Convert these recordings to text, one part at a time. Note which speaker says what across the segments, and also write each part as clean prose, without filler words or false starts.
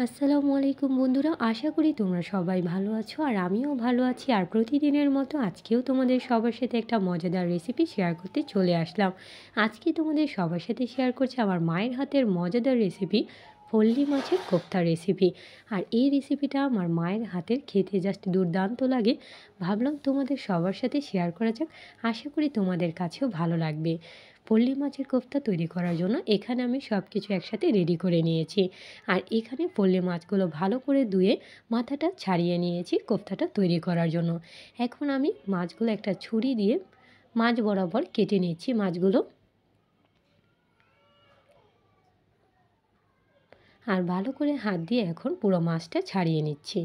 Speaker 1: আসসালামু আলাইকুম বন্ধুরা, আশা করি তোমরা সবাই ভালো আছো আর আমিও ভালো আছি। আর প্রতিদিনের মতো আজকেও তোমাদের সবার সাথে একটা মজাদার রেসিপি শেয়ার করতে চলে আসলাম। আজকে তোমাদের সবার সাথে শেয়ার করছি আমার মায়ের হাতের মজাদার রেসিপি, ফল্লি মাছের কোফতা রেসিপি। আর এই রেসিপিটা আমার মায়ের হাতের খেতে জাস্ট দুর্দান্ত লাগে। ভাবলাম তোমাদের সবার সাথে শেয়ার করা যাক, আশা করি তোমাদের কাছেও ভালো লাগবে। ফল্লি মাছের কোফতা তৈরি করার জন্য এখানে আমি সব কিছু একসাথে রেডি করে নিয়েছি। আর এখানে ফল্লি মাছগুলো ভালো করে ধুয়ে মাথাটা ছাড়িয়ে নিয়েছি কোফতাটা তৈরি করার জন্য। এখন আমি মাছগুলো একটা ছুরি দিয়ে মাছ বরাবর কেটে নিচ্ছি মাছগুলো। আর ভালো করে হাত দিয়ে এখন পুরো মাছটা ছাড়িয়ে নিচ্ছি।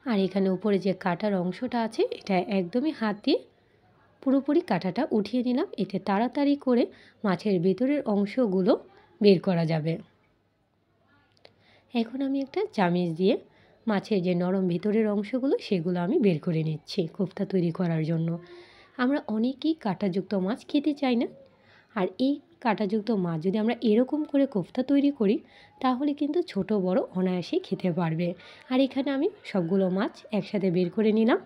Speaker 1: আর এখানে উপরে যে কাটার অংশটা আছে এটা একদমই হাত দিয়ে পুরোপুরি কাঁটাটা উঠিয়ে নিলাম, এতে তাড়াতাড়ি করে মাছের ভেতরের অংশগুলো বের করা যাবে। এখন আমি একটা চামিচ দিয়ে মাছের যে নরম ভেতরের অংশগুলো সেগুলো আমি বের করে নিচ্ছি কোফতা তৈরি করার জন্য। আমরা অনেকেই কাঁটাযুক্ত মাছ খেতে চাই না, আর এই কাঁটাযুক্ত মাছ যদি আমরা এরকম করে কোফতা তৈরি করি তাহলে কিন্তু ছোট বড় অনায়াসেই খেতে পারবে। আর এখানে আমি সবগুলো মাছ একসাথে বের করে নিলাম।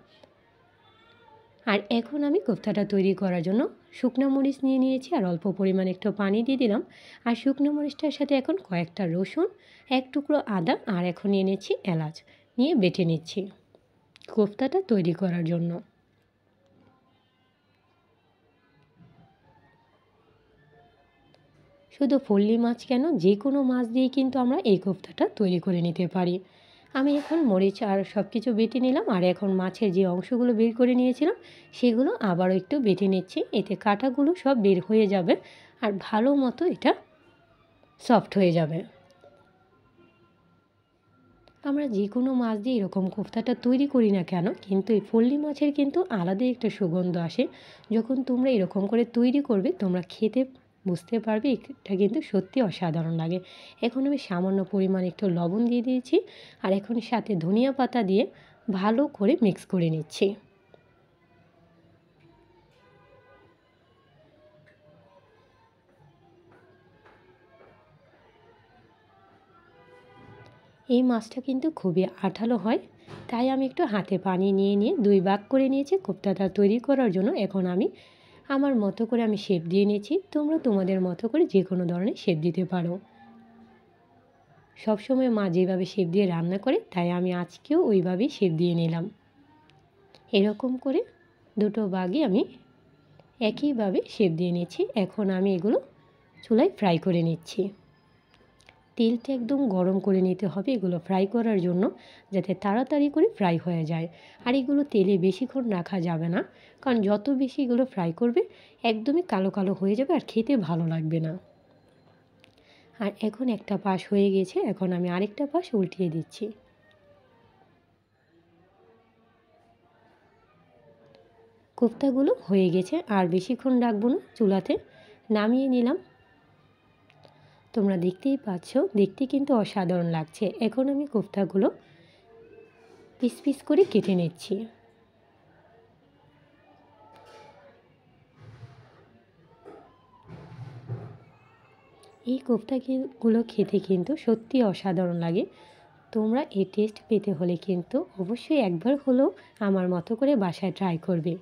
Speaker 1: আর এখন আমি কোফতাটা তৈরি করার জন্য শুকনো মরিচ নিয়ে নিয়েছি আর অল্প পরিমাণে একটু পানি দিয়ে দিলাম। আর শুকনো মরিচটার সাথে এখন কয়েকটা রসুন, এক টুকরো আদা আর এখন নিয়ে নিচ্ছি এলাচ, নিয়ে বেটে নিচ্ছি কোফতাটা তৈরি করার জন্য। শুধু ফল্লি মাছ কেন, যে কোনো মাছ দিয়েই কিন্তু আমরা এই কোফতাটা তৈরি করে নিতে পারি। আমি এখন মরিচ আর সব কিছু বেটে নিলাম। আর এখন মাছের যে অংশগুলো বের করে নিয়েছিলাম সেগুলো আবারও একটু বেটে নিচ্ছি, এতে কাঁটাগুলো সব বের হয়ে যাবে আর ভালো মতো এটা সফট হয়ে যাবে। আমরা যে কোনো মাছ দিয়ে এরকম কোফতাটা তৈরি করি না কেন, কিন্তু এই ফল্লি মাছের কিন্তু আলাদাই একটা সুগন্ধ আসে। যখন তোমরা এরকম করে তৈরি করবে তোমরা খেতে বুঝতে পারবে এটা কিন্তু সত্যি অসাধারণ লাগে। এখন আমি সামান্য পরিমাণ একটু লবণ দিয়ে দিয়েছি আর এখন সাথে ধনিয়া পাতা দিয়ে ভালো করে মিক্স করে নিচ্ছি। এই মাছটা কিন্তু খুবই আঠালো হয়, তাই আমি একটু হাতে পানি নিয়ে নিয়ে দুই ভাগ করে নিয়েছি কোফতাটা তৈরি করার জন্য। এখন আমি আমার মতো করে আমি শেপ দিয়ে নিয়েছি, তোমরা তোমাদের মতো করে যে কোনো ধরনের শেপ দিতে পারো। সবসময় মা যেভাবে শেপ দিয়ে রান্না করে তাই আমি আজকেও ওইভাবেই শেপ দিয়ে নিলাম। এরকম করে দুটো ভাগই আমি একইভাবে শেপ দিয়ে নিচ্ছি। এখন আমি এগুলো চুলায় ফ্রাই করে নিচ্ছি। তেলটা একদম গরম করে নিতে হবে এগুলো ফ্রাই করার জন্য, যাতে তাড়াতাড়ি করে ফ্রাই হয়ে যায়। আর এগুলো তেলে বেশিক্ষণ রাখা যাবে না, কারণ যত বেশি এগুলো ফ্রাই করবে একদমই কালো কালো হয়ে যাবে আর খেতে ভালো লাগবে না। আর এখন একটা পাশ হয়ে গেছে, এখন আমি আরেকটা পাশ উল্টিয়ে দিচ্ছি। কোফতাগুলো হয়ে গেছে, আর বেশিক্ষণ রাখবো না, চুলাতে নামিয়ে নিলাম। তোমরা দেখতেই পাচ্ছ, দেখতে কিন্তু অসাধারণ লাগছে। এখন আমি কোফতাগুলো পিস পিস করে কেটে নিচ্ছি। এই কোফতাগুলো খেতে কিন্তু সত্যি অসাধারণ লাগে। তোমরা এই টেস্ট পেতে হলে কিন্তু অবশ্যই একবার হলেও আমার মতো করে বাসায় ট্রাই করবে।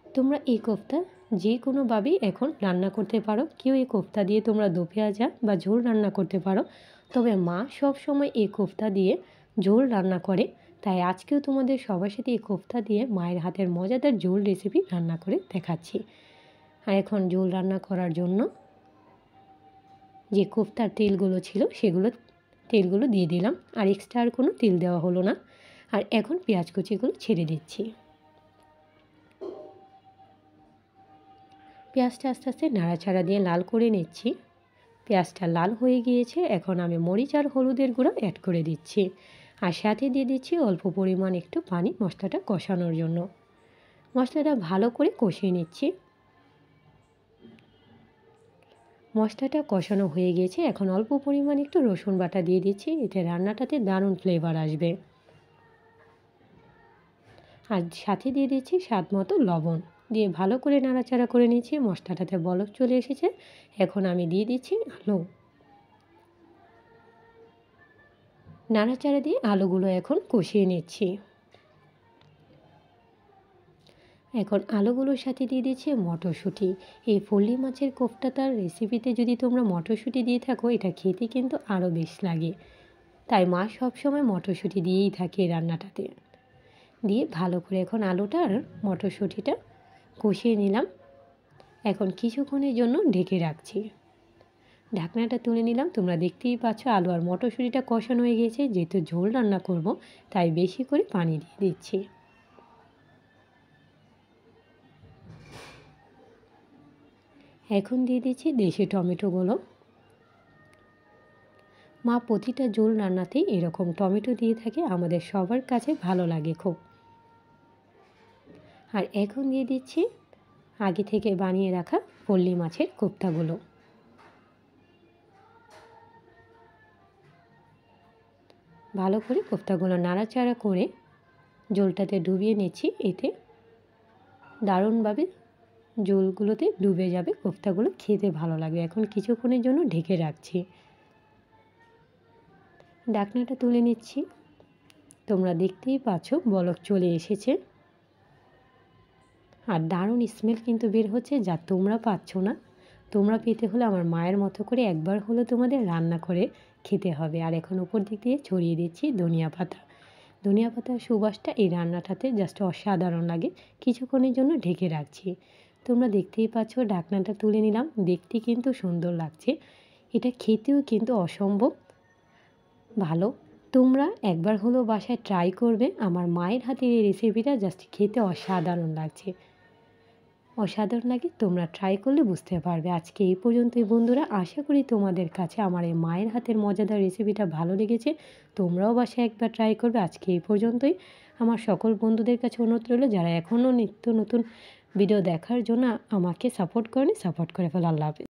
Speaker 1: তোমরা এই কোফতা যে কোনোভাবেই এখন রান্না করতে পারো। কেউ এই কোফতা দিয়ে তোমরা দো পেঁয়াজা বা ঝোল রান্না করতে পারো, তবে মা সব সময় এই কোফতা দিয়ে ঝোল রান্না করে, তাই আজকেও তোমাদের সবার সাথে এই কোফতা দিয়ে মায়ের হাতের মজাদার ঝোল রেসিপি রান্না করে দেখাচ্ছি। আর এখন ঝোল রান্না করার জন্য যে কোফতার তেলগুলো ছিল সেগুলো তেলগুলো দিয়ে দিলাম, আর এক্সট্রা আর কোনো তেল দেওয়া হলো না। আর এখন পেঁয়াজ কুচিগুলো ছেড়ে দিচ্ছি। পেঁয়াজটা আস্তে আস্তে নাড়াচাড়া দিয়ে লাল করে নিচ্ছি। পেঁয়াজটা লাল হয়ে গিয়েছে, এখন আমি মরিচ আর হলুদের গুঁড়ো অ্যাড করে দিচ্ছি আর সাথে দিয়ে দিচ্ছি অল্প পরিমাণ একটু পানি মশলাটা কষানোর জন্য। মশলাটা ভালো করে কষিয়ে নিচ্ছি। মশলাটা কষানো হয়ে গেছে, এখন অল্প পরিমাণ একটু রসুন বাটা দিয়ে দিচ্ছি, এতে রান্নাটাতে দারুণ ফ্লেভার আসবে। আর সাথে দিয়ে দিচ্ছি স্বাদ মতো লবণ, দিয়ে ভালো করে নাড়াচাড়া করে নিচ্ছি। মশলাটাতে বলক চলে এসেছে। এখন আমি দিয়ে দিচ্ছি আলু। নাড়াচাড়া দিয়ে আলুগুলো এখন কষিয়ে নিচ্ছি। এখন আলুগুলোর সাথে দিয়ে দিচ্ছি মটরশুঁটি। এই ফল্লি মাছের কোফতাটার রেসিপিতে যদি তোমরা মটরশুঁটি দিয়ে থাকো, এটা খেতে কিন্তু আরও বেশ লাগে। তাই মা সবসময় মটরশুঁটি দিয়েই থাকে এই রান্নাটাতে। দিয়ে ভালো করে এখন আলুটা আর মটরশুঁটিটা কষিয়ে নিলাম। এখন কিছুক্ষণের জন্য ঢেকে রাখছি। ঢাকনাটা তুলে নিলাম। তোমরা দেখতেই পাচ্ছ আলু আর মটরশুঁটিটা কষানো হয়ে গিয়েছে। যেহেতু ঝোল রান্না করব, তাই বেশি করে পানি দিয়ে দিচ্ছি। এখন দিয়ে দিচ্ছি দেশি টমেটোগুলো। মা প্রতিটা ঝোল রান্নাতেই এরকম টমেটো দিয়ে থাকে, আমাদের সবার কাছে ভালো লাগে খুব। আর এখন দিয়ে দিচ্ছি আগে থেকে বানিয়ে রাখা ফল্লি মাছের কোফতাগুলো। ভালো করে কোফতাগুলো নাড়াচাড়া করে ঝোলটাতে ডুবিয়ে নিচ্ছি। এতে দারুণভাবে ঝোলগুলোতে ডুবে যাবে, কোফতাগুলো খেতে ভালো লাগবে। এখন কিছুক্ষণের জন্য ঢেকে রাখছি। ঢাকনাটা তুলে নিচ্ছি। তোমরা দেখতেই পাচ্ছ বলক চলে এসেছে আর দারুণ স্মেল কিন্তু বের হচ্ছে, যা তোমরা পাচ্ছ না। তোমরা পেতে হলে আমার মায়ের মতো করে একবার হলে তোমাদের রান্না করে খেতে হবে। আর এখন উপর দিক দিয়ে ছড়িয়ে দিচ্ছি ধনিয়া পাতা। ধনিয়া পাতার সুবাসটা এই রান্নাটাতে জাস্ট অসাধারণ লাগে। কিছুক্ষণের জন্য ঢেকে রাখছি। তোমরা দেখতেই পাচ্ছ ঢাকনাটা তুলে নিলাম। দেখতে কিন্তু সুন্দর লাগছে, এটা খেতেও কিন্তু অসম্ভব ভালো। তোমরা একবার হলেও বাসায় ট্রাই করবে। আমার মায়ের হাতের এই রেসিপিটা জাস্ট খেতে অসাধারণ লাগছে, অসাধারণ লাগে। তোমরা ট্রাই করলে বুঝতে পারবে। আজকে এই পর্যন্তই বন্ধুরা। আশা করি তোমাদের কাছে আমার এই মায়ের হাতের মজাদার রেসিপিটা ভালো লেগেছে। তোমরাও বাসায় একবার ট্রাই করবে। আজকে এই পর্যন্তই। আমার সকল বন্ধুদের কাছে অনুরোধ রইল, যারা এখনও নিত্য নতুন ভিডিও দেখার জন্য আমাকে সাপোর্ট করেনি, সাপোর্ট করে ফেলো। আল্লাহ হাফেজ।